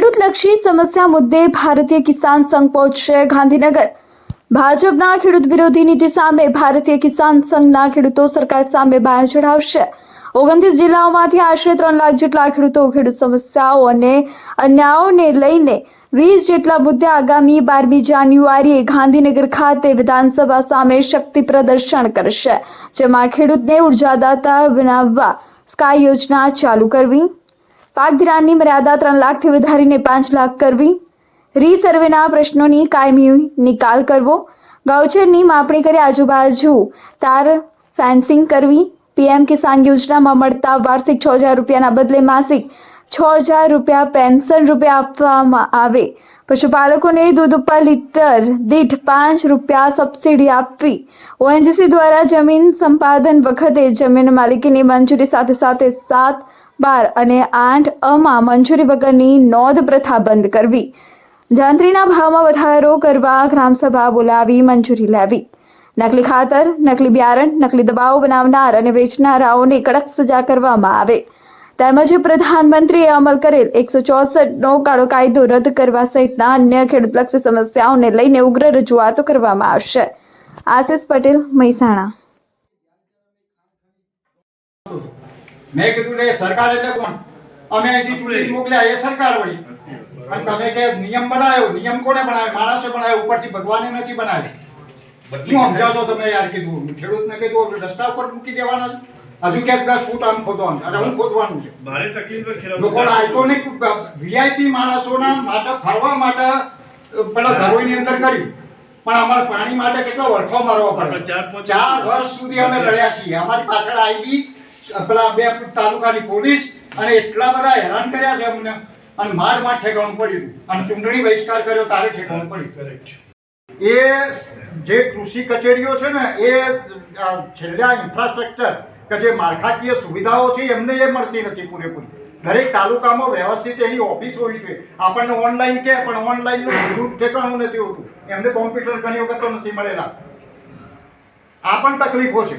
ખેડૂતલક્ષી સમસ્યા મુદ્દે ભારતીય કિસાન સંઘ પહોંચશે ગાંધીનગર। ભાજપના ખેડૂત વિરોધી નીતિ સામે ભારતીય કિસાન સંઘના ખેડૂતો સરકાર સામે બાયો ચઢાવશે। 29 જિલ્લાઓમાંથી આશરે 3 લાખ જેટલા ખેડૂતો ખેડૂત સમસ્યાઓ અને અન્યાયોને લઈને 20 જેટલા મુદ્દે આગામી 12મી જાન્યુઆરીએ ગાંધીનગર ખાતે વિધાનસભા સામે શક્તિ પ્રદર્શન કરશે, જેમાં ખેડૂતને ઉર્જાદાતા બનાવવા સ્કાય યોજના ચાલુ કરવી, પાક ધિરાણની મર્યાદા 3 લાખથી વધારીને 5 લાખ કરવી, રીસર્વેના પ્રશ્નોની કાયમી નિકાલ કરવો, ગાઉચરની માપણી કરી આજુબાજુ તાર ફેન્સિંગ કરવી, પીએમ કિસાન યોજનામાં મળતા વાર્ષિક 6,000 રૂપિયાના બદલે માસિક 6,000 રૂપિયા પેન્શન રૂપે આપવામાં આવે, પશુપાલકોને દૂધ ઉપર લીટર દીઠ 5 રૂપિયા સબસિડી આપવી, ઓએનજીસી દ્વારા જમીન સંપાદન વખતે જમીન માલિકીની મંજૂરી સાથે 7, 12 અને 8 મંજૂરી વગરની નોંધ પ્રથા બંધ કરવી, જાંત્રીના ભાવમાં વધારો કરવા ગ્રામસભા બોલાવી મંજૂરી લેવી, નકલી ખાતર, નકલી બિયારણ, નકલી દવાઓ બનાવનાર અને વેચનારાઓને કડક સજા કરવામાં આવે, તેમજ પ્રધાનમંત્રીએ અમલ કરેલ 164નો કાળો કાયદો રદ કરવા સહિતના અન્ય ખેડૂતલક્ષી સમસ્યાઓને લઈને ઉગ્ર રજૂઆતો કરવામાં આવશે। આશિષ પટેલ, મહેસાણા। મેં કીધું કે સરકાર એટલે કોણ? અમે અહીંથી ચૂંટણી મોકલ્યા એ સરકાર વળી, અને તમે કે નિયમ બનાવ્યો, નિયમ કોને બનાવ્યો? માણસે બનાવ્યો, ઉપરથી ભગવાને નથી બનાવ્યો। શું સમજાવશો તમે યાર? કીધું ખેડૂતને કીધું રસ્તા ઉપર મૂકી દેવાનો, હજુ ક્યાંક 10 ફૂટ આમ ખોદવાનું, અને હું ખોદવાનું છે। મારે તકલીફ લોકો આઇકોનિક વીઆઈપી માણસોના માટે ફરવા માટે પેલા ધરોઈની અંદર કર્યું, પણ અમારે પાણી માટે કેટલો વળખો મારવો પડે। 4 વર્ષ સુધી અમે લડ્યા છીએ। અમારી પાછળ આઈબી, પેલા 2 તાલુકાની પોલીસ અને એટલા બધા હેરાન કર્યા છે અમને, અને માંડ ઠેકાણું પડ્યું, અને ચૂંટણી બહિષ્કાર કર્યો તારે ઠેકાણું પડ્યું। એ જે કૃષિ કચેરીઓ છે ને, એ છેલ્લા ઇન્ફ્રાસ્ટ્રક્ચર કે જે માળખાકીય સુવિધાઓ છે એમને એ મળતી નથી પૂરેપૂરી। દરેક તાલુકામાં વ્યવસ્થિત એની ઓફિસ હોવી જોઈએ। આપણને ઓનલાઈન કે, પણ ઓનલાઈનનું પૂરું ઠેકાણું નથી હોતું, એમને કોમ્પ્યુટર ઘણી વખત તો નથી મળેલા। આ પણ તકલીફો છે।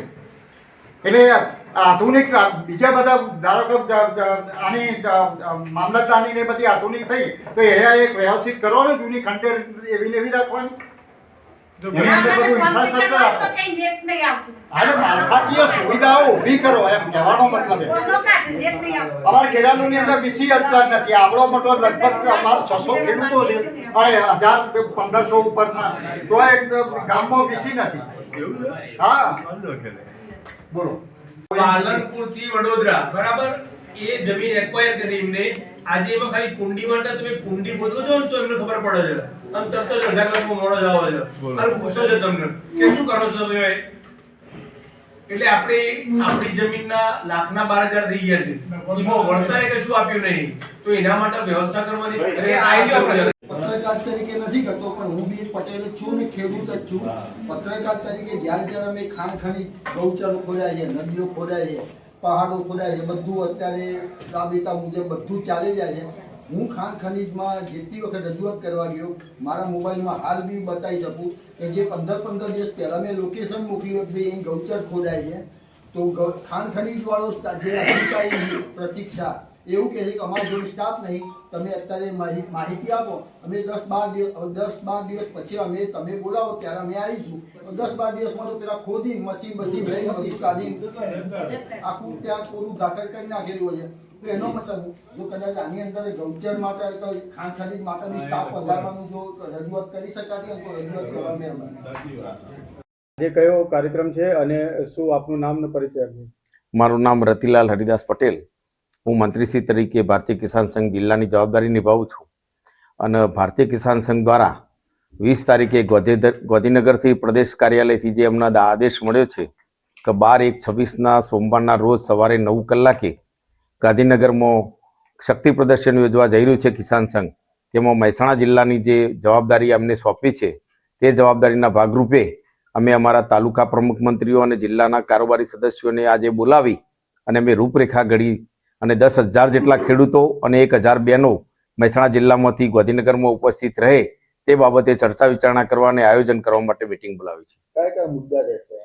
એટલે આધુનિક બીજા બધા ધારો કે આની મામલતદારની ને બધી આધુનિક થઈ, તો એ એક વ્યવસ્થિત કરો ને, જૂની ખંડેર એવી એવી રાખવાની, એની અંદર બધું ઇન્ફ્રાસ્ટ્રક્ચર આપો, માળખાકીય સુવિધાઓ ઊભી કરો, એમ કહેવાનો મતલબ છે। અમારા ખેરાલુની અંદર વીસી હજાર નથી, આપણો મોટો લગભગ અમારા 600 ખેડૂતો છે, અને 1,000-1,500 ઉપરના, તો એક ગામમાં વીસી નથી। હા, બોલો। પાલનપુર થી વડોદરા બરાબર એ જમીન એક્વાયર કરી એમને, આજે એમાં ખાલી કુંડી માટે તમે કુંડી ખોદો છો ને તો એમને ખબર પડે છે, અને તરત જ 18 લાખનો મોડો જ આવે છે, અને પૂછો છે તમને કે શું કરો છો તમે? એટલે આપણી જમીનના લાખના 12,000 થઈ ગયા છે, એમાં વળતાએ કશું આપ્યું નહીં, તો એના માટે વ્યવસ્થા કરવાની પત્રકાર તરીકે નથી કરતો, પણ હું બી પટેલ જ છું ને ખેડૂત જ છું। પત્રકાર તરીકે જ્યારે અમે ખાણ ખનીજ ગૌચરો ખોદાય છે, નદીઓ ખોદાય છે, પહાડો ખોદાય છે, બધું અત્યારે રાબેતા મુજબ બધું ચાલી જાય છે। હું ખાણ ખનીજમાં જેટલી વખત રજૂઆત કરવા ગયો, મારા મોબાઈલમાં હાલ બી બતાવી શકું કે જે 15 દિવસ પહેલાં મેં લોકેશન મોકલ્યું કે અહીં ગૌચર ખોદાય છે, તો ખાણ ખનીજ વાળો જે અધિકારી પ્રતીક્ષા એવું કહે છે કે અમારા જોડે સ્ટાફ નહીં, તમે અત્યારે માહિતી આપો, અમે 10-12 દિવસ પછી અમે તમે બોલાવો ત્યારે અમે આવીશું। 10-12 દિવસમાં તો પેલા ખોદી મશીન લઈ નથી કાઢી આખું ત્યાં કોરું દાખલ કરી નાખેલું હોય છે। તો એનો મતલબ જો કદાચ આની અંદર ગૌચર માટે ખાણ ખનીજ માટેની સ્ટાફ વધારવાનું જો રજૂઆત કરી શકાતી તો રજૂઆત કરવા મહેરબાની। જે કયો કાર્યક્રમ છે અને શું આપનું નામ ને પરિચય આપજો? મારું નામ રતિલાલ હરિદાસ પટેલ। હું મંત્રીશ્રી તરીકે ભારતીય કિસાન સંઘ જિલ્લાની જવાબદારી નિભાવું છું, અને ભારતીય કિસાન સંઘ દ્વારા 20 તારીખે ગાંધીનગરથી પ્રદેશ કાર્યાલયથી જે હમણાં આદેશ મળ્યો છે કે 12/1/26ના સોમવારના રોજ સવારે 9 કલાકે ગાંધીનગરમાં શક્તિ પ્રદર્શન યોજવા જઈ રહ્યું છે કિસાન સંઘ। તેમાં મહેસાણા જિલ્લાની જે જવાબદારી અમને સોંપી છે, તે જવાબદારીના ભાગરૂપે અમે અમારા તાલુકા પ્રમુખ મંત્રીઓ અને જિલ્લાના કારોબારી સદસ્યોને આજે બોલાવી અને અમે રૂપરેખા ઘડી, અને 10,000 જેટલા ખેડૂતો અને 1,000 બહેનો મહેસાણા જિલ્લામાંથી ગાંધીનગરમાં ઉપસ્થિત રહે તે બાબતે ચર્ચા વિચારણા કરવા અને આયોજન કરવા માટે મીટિંગ બોલાવી છે। કયા મુદ્દા રહેશે?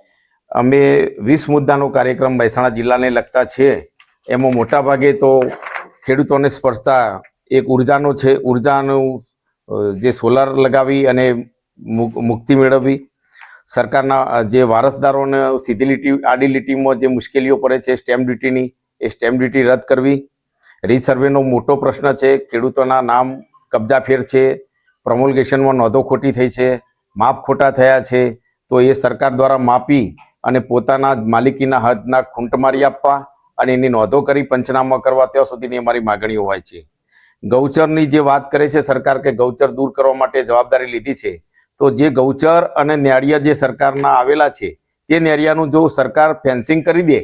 અમે 20 મુદ્દાનો કાર્યક્રમ મહેસાણા જિલ્લાને લગતા છે। એમાં મોટાભાગે તો ખેડૂતોને સ્પર્શતા એક ઉર્જાનો છે, ઉર્જાનું જે સોલાર લગાવી અને મુક્તિ મેળવવી, સરકારના જે વારસદારોને સીધી લીટી આડી લીટીમાં જે મુશ્કેલીઓ પડે છે સ્ટેમ્પ ડ્યુટીની, એ સ્ટેમ્પ ડ્યુટી રદ કરવી. રીસર્વેનો મોટો પ્રશ્ન છે, ખેડૂતોના નામ કબજા ફેર છે, પ્રમોલ્ગેશનમાં નોંધો ખોટી થઈ છે, માપ ખોટા થયા છે, તો એ સરકાર દ્વારા માપી અને પોતાના માલિકીના હદના ખૂંટ મારી આપવા અને એની નોંધો કરી પંચનામા કરવા, ત્યાં સુધીની અમારી માગણીઓ હોય છે. ગૌચરની જે વાત કરે છે સરકાર કે ગૌચર દૂર કરવા માટે જવાબદારી લીધી છે, તો જે ગૌચર અને નેળિયા જે સરકારના આવેલા છે તે નેળિયાનું જો સરકાર ફેન્સિંગ કરી દે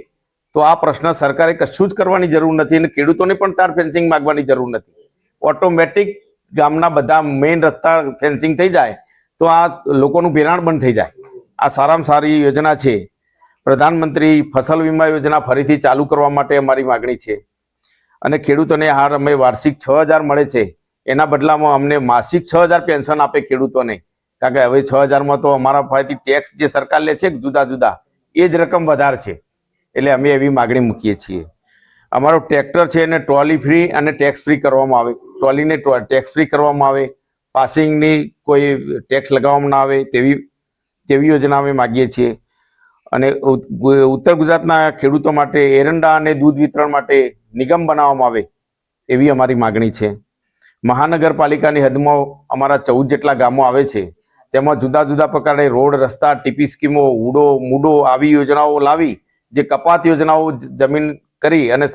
તો આ પ્રશ્ન સરકારે કશું જ કરવાની જરૂર નથી અને ખેડૂતોને પણ તાર ફેન્સિંગ માંગવાની જરૂર નથી. ઓટોમેટિક ગામના બધા મેઇન રસ્તા ફેન્સિંગ થઈ જાય તો આ લોકોનું ભેરાણ બંધ થઈ જાય. આ સારામાં સારી યોજના છે. પ્રધાનમંત્રી ફસલ વીમા યોજના ફરીથી ચાલુ કરવા માટે અમારી માગણી છે અને ખેડૂતોને હાલ અમે વાર્ષિક 6,000 મળે છે, એના બદલામાં અમને માસિક 6,000 પેન્શન આપે ખેડૂતોને, કારણ કે હવે 6,000માં તો અમારા પાસેથી ટેક્સ જે સરકાર લે છે જુદા જુદા એ જ રકમ વધારે છે, એટલે અમે એવી માગણી મૂકીએ છીએ. અમારો ટ્રેક્ટર છે એને ટ્રોલી ફ્રી અને ટેક્સ ફ્રી કરવામાં આવે, ટ્રોલીને ટેક્સ ફ્રી કરવામાં આવે, પાસિંગની કોઈ ટેક્સ લગાવવામાં ના આવે તેવી યોજના અમે માગીએ છીએ. અને ઉત્તર ગુજરાતના ખેડૂતો માટે એરંડા અને દૂધ વિતરણ માટે નિગમ બનાવવામાં આવે એવી અમારી માગણી છે. મહાનગરપાલિકાની હદમાં અમારા 14 જેટલા ગામો આવે છે, તેમાં જુદા જુદા પ્રકારે રોડ, રસ્તા, ટીપી સ્કીમો, મૂડો આવી યોજનાઓ લાવી જે કપાત યોજનાઓ જમીન કરી અને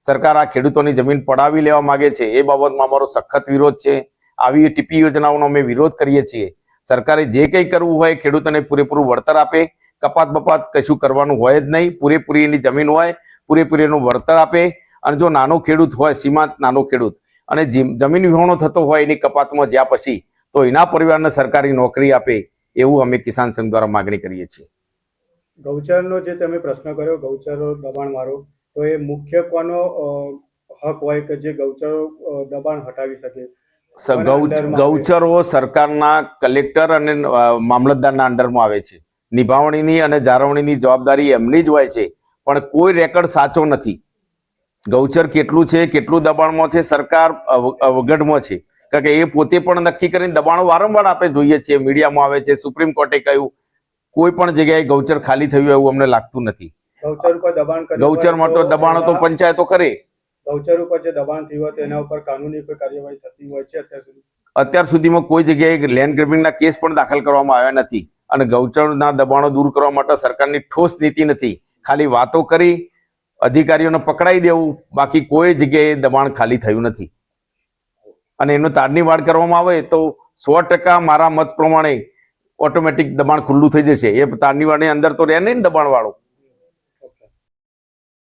સરકાર આ ખેડૂતોની જમીન પડાવી લેવા માંગે છે, એ બાબતમાં અમારો સખત વિરોધ છે. આવી ટીપી યોજનાઓનો અમે વિરોધ કરીએ છીએ. સરકારે જે કંઈ કરવું હોય ખેડૂતોને પૂરેપૂરું વળતર આપે, કપાત બપાત કશું કરવાનું હોય જ નહીં, પૂરેપૂરી એની જમીન હોય, પૂરેપૂરીનું વળતર આપે. અને જો નાનો ખેડૂત હોય, સીમાંત નાનો ખેડૂત અને જમીન વિહોણો થતો હોય એની કપાતમાં જ્યાં પછી, તો એના પરિવારને સરકારી નોકરી આપે એવું અમે કિસાન સંઘ દ્વારા માગણી કરીએ છીએ. ગૌચરનો જે તમે પ્રશ્ન કર્યો, ગૌચરો દબાણ વાળો, તો એ મુખ્ય કોનો હક હોય કે જે ગૌચરો દબાણ હટાવી શકે? ગૌચરો સરકારના કલેક્ટર અને મામલતદારના અંડરમાં આવે છે. નિભાવણીની અને જાળવણીની જવાબદારી એમની જ હોય છે, પણ કોઈ રેકર્ડ સાચો નથી. ગૌચર કેટલું છે, કેટલું દબાણમાં છે, સરકાર અવગઢમાં છે, કારણ કે એ પોતે પણ નક્કી કરીને દબાણો વારંવાર આપણે જોઈએ છીએ, મીડિયામાં આવે છે, સુપ્રીમ કોર્ટે કહ્યું. કોઈ પણ જગ્યાએ ગૌચર ખાલી થયું એવું અમને લાગતું નથી. ગૌચર ઉપર દબાણ ગૌચરમાં તો દબાણો તો પંચાયતો કરે. ગૌચર ઉપર જે દબાણ થયું હોય તેના ઉપર કાનૂની કોઈ કાર્યવાહી થતી હોય છે અત્યાર સુધીમાં કોઈ જગ્યાએ લેન્ડ ગ્રેબિંગના કેસ પણ દાખલ કરવામાં આવ્યા નથી અને ગૌચરના દબાણો દૂર કરવા માટે સરકારની ઠોસ નીતિ નથી. ખાલી વાતો કરી અધિકારીઓને પકડાઈ દેવું, બાકી કોઈ જગ્યાએ દબાણ ખાલી થયું નથી. અને એનો તારની વાડ કરવામાં આવે તો 100% મારા મત પ્રમાણે ઓટોમેટિક દબાણ ખુલ્લું થઈ જશે. એ તારની વાડની અંદર તો રહે નહીં દબાણ વાળો.